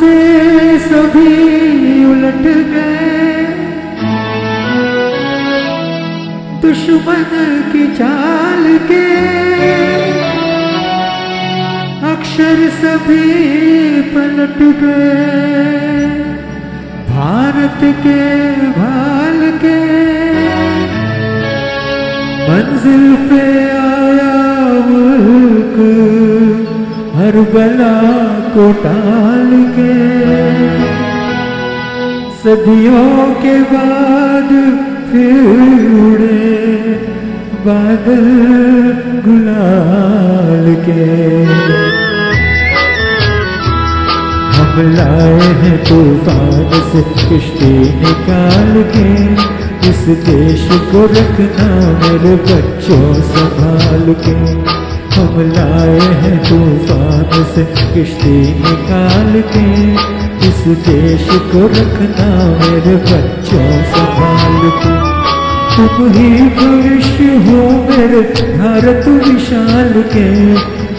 से सभी उलट गए, दुश्मन की चाल के अक्षर सभी पलट गए। भारत के भाल के मंजिल पे आया मुल्क, हर बला को टाल के। सदियों के बाद फिर उड़े बादल गुलाल के। हम लाए हैं तूफान से किश्ती निकाल के, इस देश को रखना मेरे बच्चों संभाल के। हम लाए हैं तूफान से किश्ती निकाल के, इस देश को रखना मेरे बच्चों संभाल के। तुम ही भविष्य हो मेरे भारत विशाल के,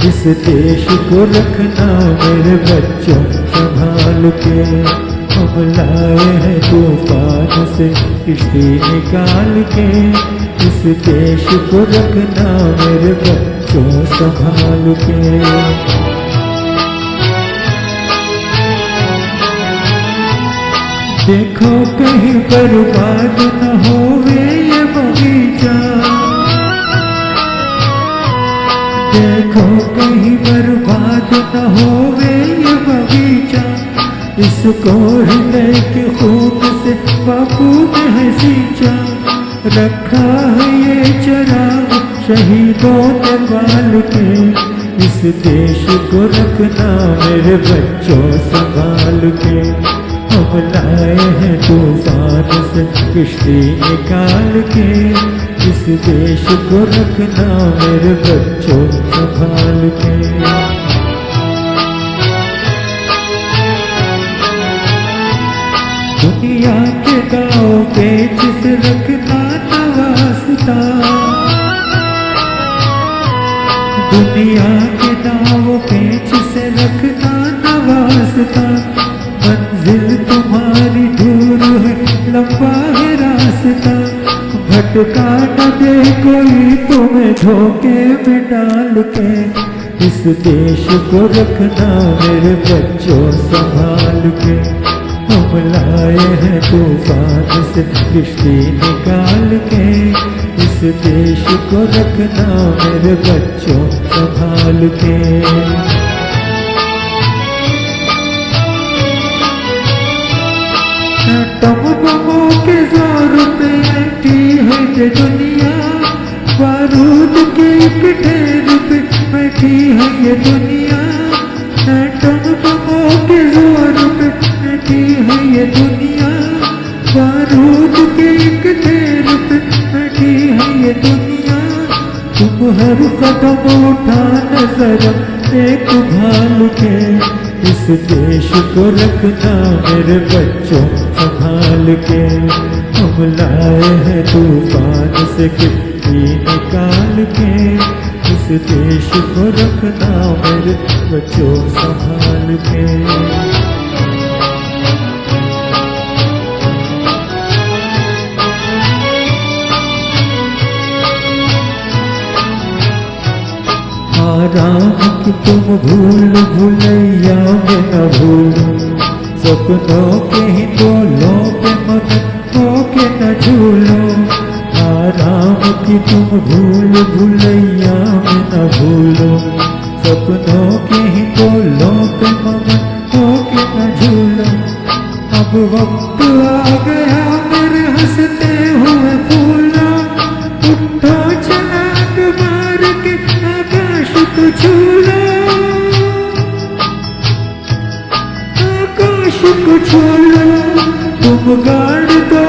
इस देश को रखना मेरे बच्चों संभाल के। हम लाए हैं तूफान से किश्ती निकाल के, इस देश को रखना मेरे बच्चों संभाल के। देखो कहीं बर्बाद न होवे ये बगीचा, देखो कहीं बर्बाद न होवे ये बगीचा। इसको हृदय के खून से बापू ने है सींचा, रखा है ये चराग शहीदों ने बाल के। इस देश को रखना मेरे बच्चों संभाल के। हम लाए हैं तूफान से किश्ती निकाल के, इस देश को रखना मेरे बच्चों संभाल के। दुनिया के गाँव पे जिस रखना न वास्ता, दुनिया के गाँव पे जिस रखना न वास्ता। मंजिल तुम्हारी दूर है, लंबा है रास्ता, भटका न दे कोई तुम्हें धोखे में डाल के। इस देश को रखना मेरे बच्चों संभाल के। हम लाए हैं तूफान से किश्ती निकाल के, इस देश को रखना मेरे बच्चों संभाल के। टम बमों के जोर पे बैठी है ये दुनिया, बारूद के एक ढेर पे बैठी है ये दुनिया। टम बमों के जोर पे बैठी है ये दुनिया, बारूद के एक ढेर पे बैठी है ये दुनिया। तुम हर कदम उठा नजर देखभाल के, इस देश को रखना मेरे बच्चों संभाल के। हम लाए हैं तूफान से किश्ती निकाल के, इस देश को रखना मेरे बच्चों संभाल के। आराम की तुम भूल भुलैया में न भूलो, सपनों के ही डोलों पे मगन होके न झूलो। आराम की तुम भूल भुलैया में न भूलो, सपनों के ही डोलों पे मगन होके न झूलो। अब वक्त आ गया मेरे हंसते हुए फूलो, उठो छलांग मार के आकाश को छू लो, आकाश को छू लो। तुम गाड़ दो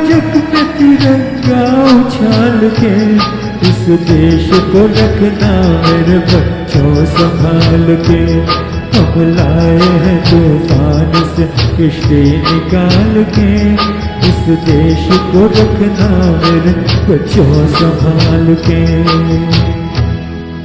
जग में तिरंगा उछाल के, इस देश को रखना मेरे बच्चों संभाल के। हम लाए हैं तूफान से किश्ती निकाल के, इस देश को रखना मेरे बच्चों संभाल के।